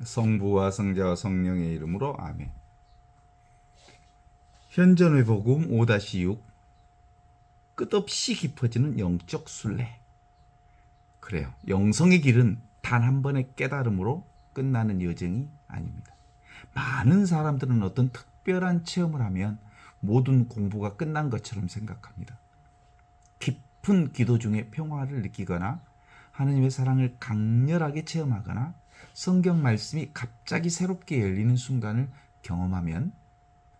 성부와 성자와 성령의 이름으로 아멘. 현존의 복음 5-6 끝없이 깊어지는 영적 순례. 그래요. 영성의 길은 단 한 번의 깨달음으로 끝나는 여정이 아닙니다. 많은 사람들은 어떤 특별한 체험을 하면 모든 공부가 끝난 것처럼 생각합니다. 깊은 기도 중에 평화를 느끼거나 하느님의 사랑을 강렬하게 체험하거나 성경 말씀이 갑자기 새롭게 열리는 순간을 경험하면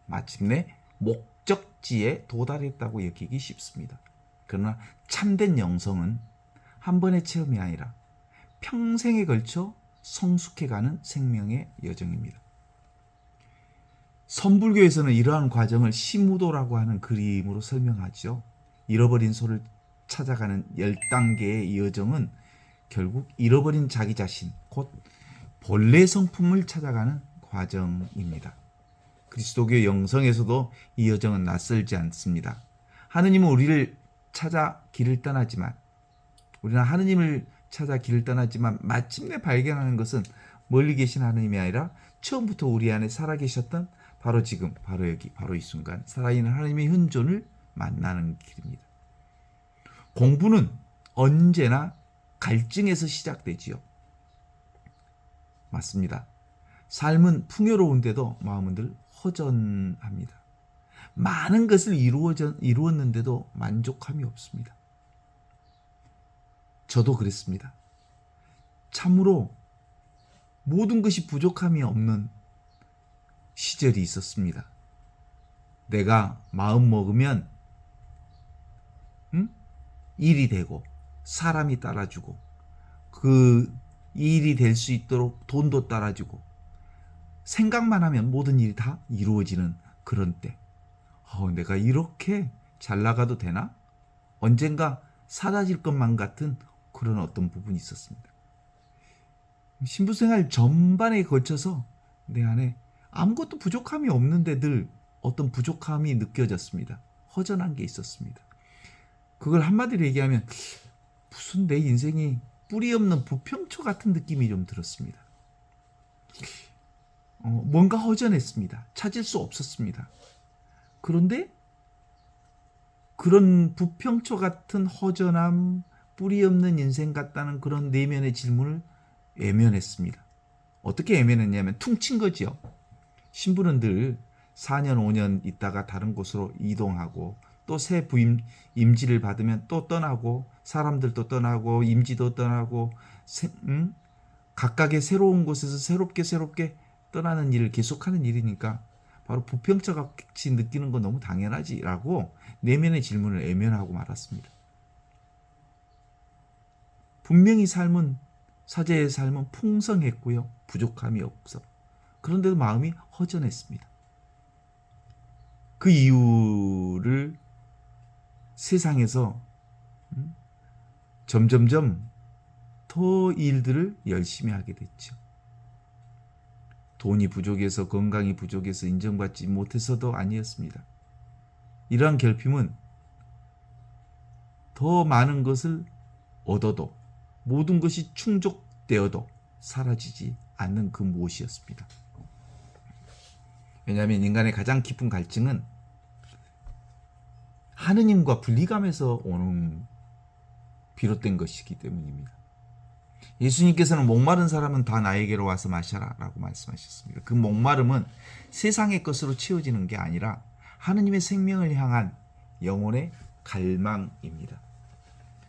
마침내 목적지에 도달했다고 여기기 쉽습니다. 그러나 참된 영성은 한 번의 체험이 아니라 평생에 걸쳐 성숙해가는 생명의 여정입니다. 선불교에서는 이러한 과정을 시무도라고 하는 그림으로 설명하죠. 잃어버린 소를 찾아가는 10단계의 여정은 결국 잃어버린 자기 자신, 곧 본래 성품을 찾아가는 과정입니다. 그리스도교 영성에서도 이 여정은 낯설지 않습니다. 하느님은 우리를 찾아 길을 떠나지만, 우리는 하느님을 찾아 길을 떠나지만 마침내 발견하는 것은 멀리 계신 하느님이 아니라 처음부터 우리 안에 살아계셨던 바로 지금, 바로 여기, 바로 이 순간 살아있는 하느님의 현존을 만나는 길입니다. 공부는 언제나 갈증에서 시작되지요. 맞습니다. 삶은 풍요로운데도 마음은 늘 허전합니다. 많은 것을 이루었는데도 만족함이 없습니다. 저도 그랬습니다. 참으로 모든 것이 부족함이 없는 시절이 있었습니다. 내가 마음 먹으면 일이 되고 사람이 따라주고 그 일이 될 수 있도록 돈도 따라주고 생각만 하면 모든 일이 다 이루어지는 그런 때, 내가 이렇게 잘 나가도 되나? 언젠가 사라질 것만 같은 그런 어떤 부분이 있었습니다. 신부생활 전반에 걸쳐서 내 안에 아무것도 부족함이 없는데 늘 어떤 부족함이 느껴졌습니다. 허전한 게 있었습니다. 그걸 한마디로 얘기하면 무슨 내 인생이 뿌리 없는 부평초 같은 느낌이 좀 들었습니다. 뭔가 허전했습니다. 찾을 수 없었습니다. 그런데 그런 부평초 같은 허전함, 뿌리 없는 인생 같다는 그런 내면의 질문을 외면했습니다. 어떻게 외면했냐면 퉁친 거지요. 신부는 늘 4년, 5년 있다가 다른 곳으로 이동하고 또 새 부임 임지를 받으면 또 떠나고 사람들도 떠나고 임지도 떠나고 각각의 새로운 곳에서 새롭게 떠나는 일을 계속하는 일이니까 바로 부평처같이 느끼는 건 너무 당연하지라고 내면의 질문을 외면하고 말았습니다. 분명히 사제의 삶은 풍성했고요. 부족함이 없어. 그런데도 마음이 허전했습니다. 그 이유를 세상에서 점점점 더 일들을 열심히 하게 됐죠. 돈이 부족해서, 건강이 부족해서, 인정받지 못해서도 아니었습니다. 이러한 결핍은 더 많은 것을 얻어도 모든 것이 충족되어도 사라지지 않는 그 무엇이었습니다. 왜냐하면 인간의 가장 깊은 갈증은 하느님과 분리감에서 비롯된 것이기 때문입니다. 예수님께서는 목마른 사람은 다 나에게로 와서 마셔라 라고 말씀하셨습니다. 그 목마름은 세상의 것으로 채워지는 게 아니라 하느님의 생명을 향한 영혼의 갈망입니다.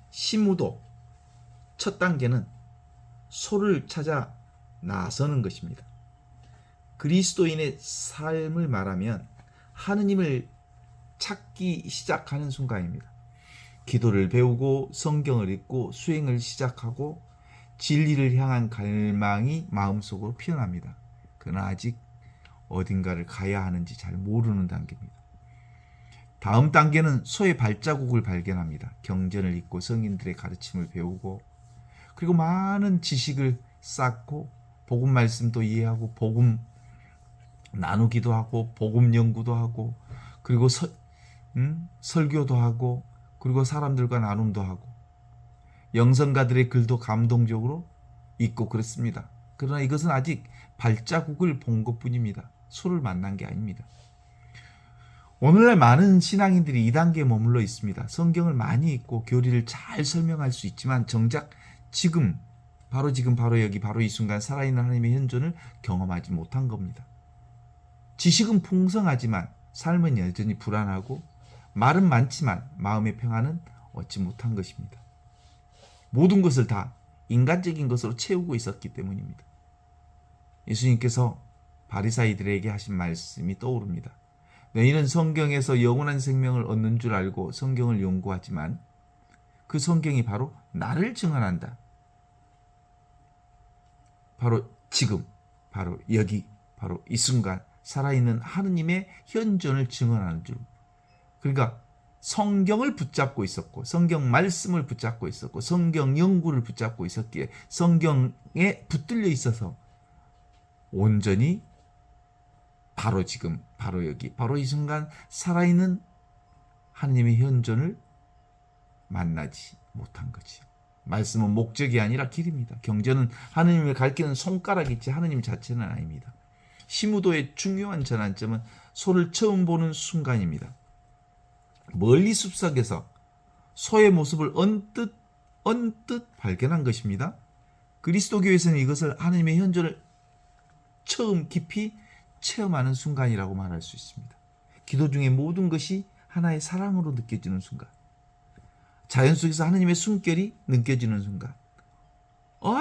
시무도 첫 단계는 소를 찾아 나서는 것입니다. 그리스도인의 삶을 말하면 하느님을 찾기 시작하는 순간입니다. 기도를 배우고 성경을 읽고 수행을 시작하고 진리를 향한 갈망이 마음속으로 피어납니다. 그러나 아직 어딘가를 가야 하는지 잘 모르는 단계입니다. 다음 단계는 소의 발자국을 발견합니다. 경전을 읽고 성인들의 가르침을 배우고 그리고 많은 지식을 쌓고 복음 말씀도 이해하고 복음 나누기도 하고 복음 연구도 하고 그리고 설교도 하고 그리고 사람들과 나눔도 하고 영성가들의 글도 감동적으로 읽고 그랬습니다. 그러나 이것은 아직 발자국을 본 것뿐입니다. 소를 만난 게 아닙니다. 오늘날 많은 신앙인들이 이 단계에 머물러 있습니다. 성경을 많이 읽고 교리를 잘 설명할 수 있지만 정작 지금 바로 여기 바로 이 순간 살아있는 하나님의 현존을 경험하지 못한 겁니다. 지식은 풍성하지만 삶은 여전히 불안하고 말은 많지만 마음의 평안은 얻지 못한 것입니다. 모든 것을 다 인간적인 것으로 채우고 있었기 때문입니다. 예수님께서 바리사이들에게 하신 말씀이 떠오릅니다. 너희는 성경에서 영원한 생명을 얻는 줄 알고 성경을 연구하지만 그 성경이 바로 나를 증언한다. 바로 지금, 바로 여기, 바로 이 순간 살아있는 하느님의 현존을 증언하는 줄. 그러니까 성경을 붙잡고 있었고 성경 말씀을 붙잡고 있었고 성경 연구를 붙잡고 있었기에 성경에 붙들려 있어서 온전히 바로 지금, 바로 여기, 바로 이 순간 살아있는 하느님의 현존을 만나지 못한 거지요. 말씀은 목적이 아니라 길입니다. 경전은 하느님을 가리키는 손가락이지 하느님 자체는 아닙니다. 시무도의 중요한 전환점은 소를 처음 보는 순간입니다. 멀리 숲속에서 소의 모습을 언뜻 발견한 것입니다. 그리스도교에서는 이것을 하느님의 현존을 처음 깊이 체험하는 순간이라고 말할 수 있습니다. 기도 중에 모든 것이 하나의 사랑으로 느껴지는 순간, 자연 속에서 하느님의 숨결이 느껴지는 순간,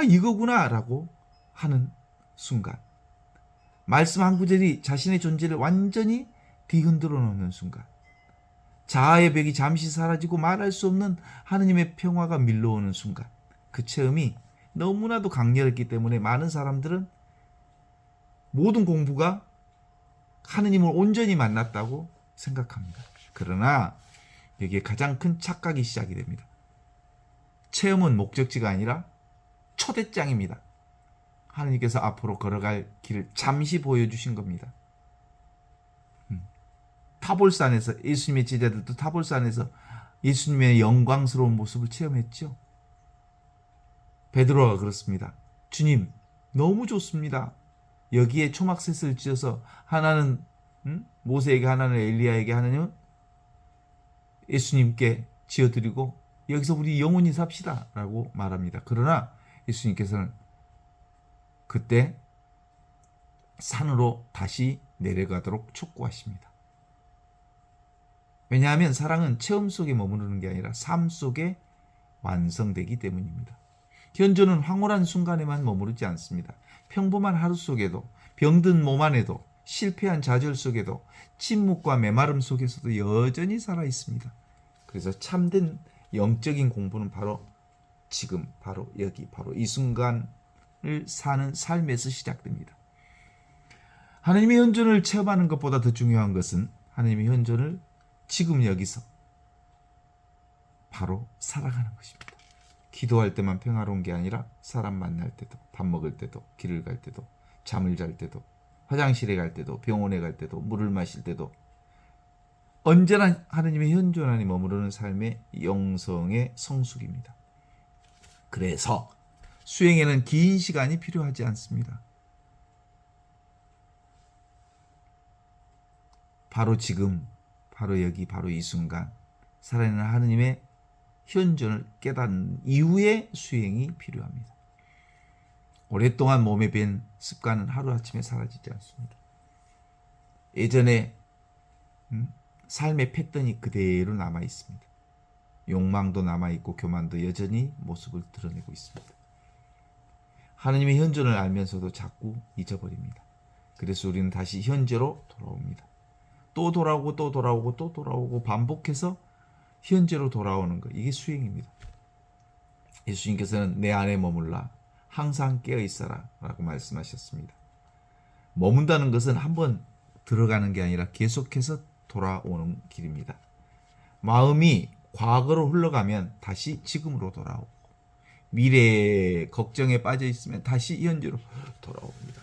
이거구나 라고 하는 순간, 말씀 한 구절이 자신의 존재를 완전히 뒤흔들어 놓는 순간, 자아의 벽이 잠시 사라지고 말할 수 없는 하느님의 평화가 밀려오는 순간, 그 체험이 너무나도 강렬했기 때문에 많은 사람들은 모든 공부가 하느님을 온전히 만났다고 생각합니다. 그러나 여기에 가장 큰 착각이 시작이 됩니다. 체험은 목적지가 아니라 초대장입니다. 하느님께서 앞으로 걸어갈 길을 잠시 보여주신 겁니다. 타볼산에서 예수님의 제자들도 타볼산에서 예수님의 영광스러운 모습을 체험했죠. 베드로가 그렇습니다. 주님, 너무 좋습니다. 여기에 초막셋을 지어서 하나는 모세에게, 하나는 엘리야에게, 하나는 예수님께 지어드리고 여기서 우리 영원히 삽시다 라고 말합니다. 그러나 예수님께서는 그때 산으로 다시 내려가도록 촉구하십니다. 왜냐하면 사랑은 체험 속에 머무르는 게 아니라 삶 속에 완성되기 때문입니다. 현존은 황홀한 순간에만 머무르지 않습니다. 평범한 하루 속에도, 병든 몸 안에도, 실패한 좌절 속에도, 침묵과 메마름 속에서도 여전히 살아 있습니다. 그래서 참된 영적인 공부는 바로 지금, 바로 여기, 바로 이 순간을 사는 삶에서 시작됩니다. 하나님의 현존을 체험하는 것보다 더 중요한 것은 하나님의 현존을 지금 여기서 바로 살아가는 것입니다. 기도할 때만 평화로운 게 아니라 사람 만날 때도, 밥 먹을 때도, 길을 갈 때도, 잠을 잘 때도, 화장실에 갈 때도, 병원에 갈 때도, 물을 마실 때도 언제나 하느님의 현존 안에 머무르는 삶의 영성의 성숙입니다. 그래서 수행에는 긴 시간이 필요하지 않습니다. 바로 지금, 바로 여기, 바로 이 순간 살아있는 하느님의 현존을 깨닫는 이후의 수행이 필요합니다. 오랫동안 몸에 밴 습관은 하루아침에 사라지지 않습니다. 예전에 삶의 패턴이 그대로 남아 있습니다. 욕망도 남아 있고 교만도 여전히 모습을 드러내고 있습니다. 하나님의 현존을 알면서도 자꾸 잊어버립니다. 그래서 우리는 다시 현재로 돌아옵니다. 또 돌아오고 또 돌아오고 또 돌아오고 반복해서 현재로 돌아오는 것, 이게 수행입니다. 예수님께서는 내 안에 머물라 항상 깨어 있어라 라고 말씀하셨습니다. 머문다는 것은 한번 들어가는 게 아니라 계속해서 돌아오는 길입니다. 마음이 과거로 흘러가면 다시 지금으로 돌아오고, 미래의 걱정에 빠져 있으면 다시 현재로 돌아옵니다.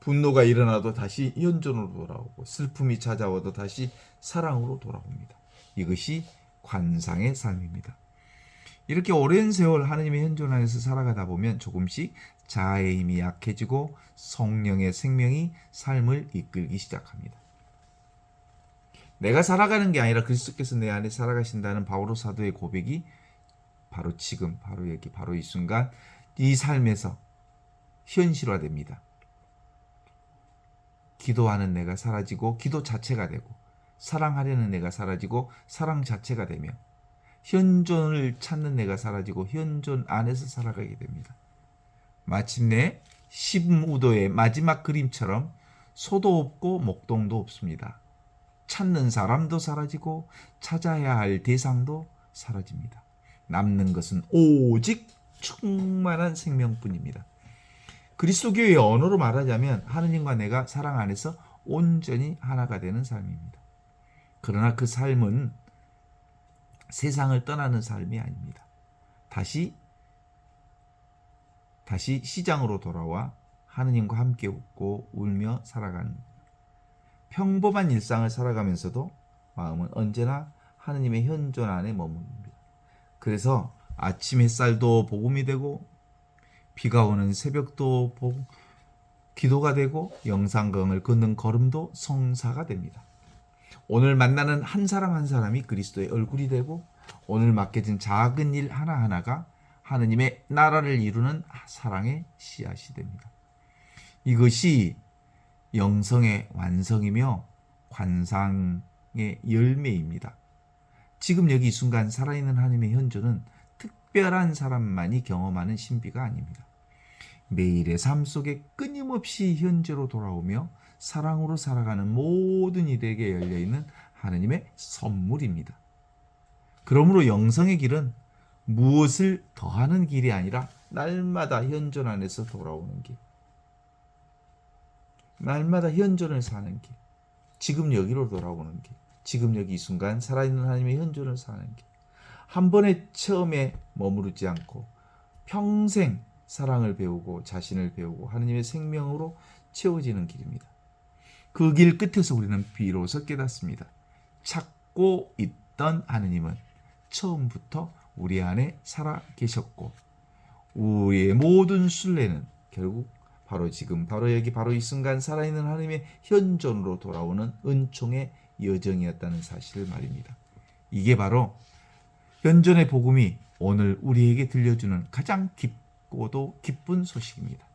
분노가 일어나도 다시 현존으로 돌아오고, 슬픔이 찾아와도 다시 사랑으로 돌아옵니다. 이것이 관상의 삶입니다. 이렇게 오랜 세월 하나님의 현존 안에서 살아가다 보면 조금씩 자아의 힘이 약해지고 성령의 생명이 삶을 이끌기 시작합니다. 내가 살아가는 게 아니라 그리스도께서 내 안에 살아가신다는 바오로 사도의 고백이 바로 지금, 바로 여기, 바로 이 순간 이 삶에서 현실화됩니다. 기도하는 내가 사라지고 기도 자체가 되고, 사랑하려는 내가 사라지고 사랑 자체가 되며, 현존을 찾는 내가 사라지고 현존 안에서 살아가게 됩니다. 마침내 심우도의 마지막 그림처럼 소도 없고 목동도 없습니다. 찾는 사람도 사라지고 찾아야 할 대상도 사라집니다. 남는 것은 오직 충만한 생명뿐입니다. 그리스도교의 언어로 말하자면 하느님과 내가 사랑 안에서 온전히 하나가 되는 삶입니다. 그러나 그 삶은 세상을 떠나는 삶이 아닙니다. 다시 시장으로 돌아와 하느님과 함께 웃고 울며 살아가는, 평범한 일상을 살아가면서도 마음은 언제나 하느님의 현존 안에 머무릅니다. 그래서 아침 햇살도 복음이 되고, 비가 오는 새벽도 기도가 되고, 영상강을 걷는 걸음도 성사가 됩니다. 오늘 만나는 한 사람 한 사람이 그리스도의 얼굴이 되고, 오늘 맡겨진 작은 일 하나하나가 하느님의 나라를 이루는 사랑의 씨앗이 됩니다. 이것이 영성의 완성이며 관상의 열매입니다. 지금 여기 이 순간 살아있는 하나님의 현존은 특별한 사람만이 경험하는 신비가 아닙니다. 매일의 삶 속에 끊임없이 현재로 돌아오며 사랑으로 살아가는 모든 이들에게 열려있는 하느님의 선물입니다. 그러므로 영성의 길은 무엇을 더하는 길이 아니라 날마다 현존 안에서 돌아오는 길, 날마다 현존을 사는 길, 지금 여기로 돌아오는 길, 지금 여기 이 순간 살아있는 하나님의 현존을 사는 길, 한 번의 처음에 머무르지 않고 평생 사랑을 배우고 자신을 배우고 하느님의 생명으로 채워지는 길입니다. 그 길 끝에서 우리는 비로소 깨닫습니다. 찾고 있던 하느님은 처음부터 우리 안에 살아 계셨고, 우리의 모든 순례는 결국 바로 지금, 바로 여기, 바로 이 순간 살아있는 하나님의 현존으로 돌아오는 은총의 여정이었다는 사실을 말입니다. 이게 바로 현존의 복음이 오늘 우리에게 들려주는 가장 깊고도 기쁜 소식입니다.